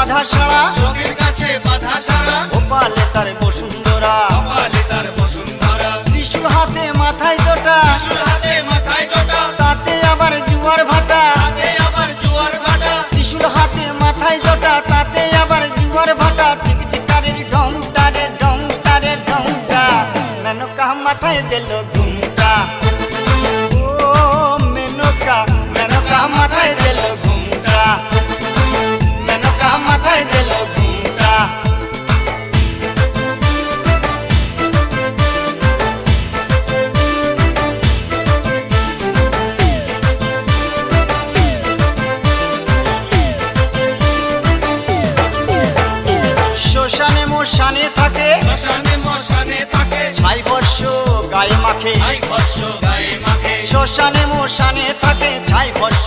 বাধা সারা, যোগীর কাছে বাধা সারা, গোপালে তার বসুন্ধরা, গোপালে তার বসুন্ধরা। ত্রিশূল হাতে মাথায় জটা, ত্রিশূল হাতে মাথায় জটা, তাতে আবার জুয়ার ভাটা। হাতে আবার জোয়ার ভাটা, ত্রিশূল হাতে মাথায় জটা, তাতে আবার জুয়ার ভাটা। টিকটিকারের ঢংটা রে ঢংটা রে ঢংটা, মেনকা মাথায় দিল ঘুমটা। ও মেনকা, মেনকা মাথায় দিল ঘুমটা, মেনকা মাথায় দিল ঘুমটা। শ্মশানে মশানে থাকে, শ্মশানে মশানে থাকে, ছাই বর্ষ গায়ে মাখে। ছাই ভস্য গায়ে মাখে। শ্মশানে মশানে থাকে, ছাই বর্ষ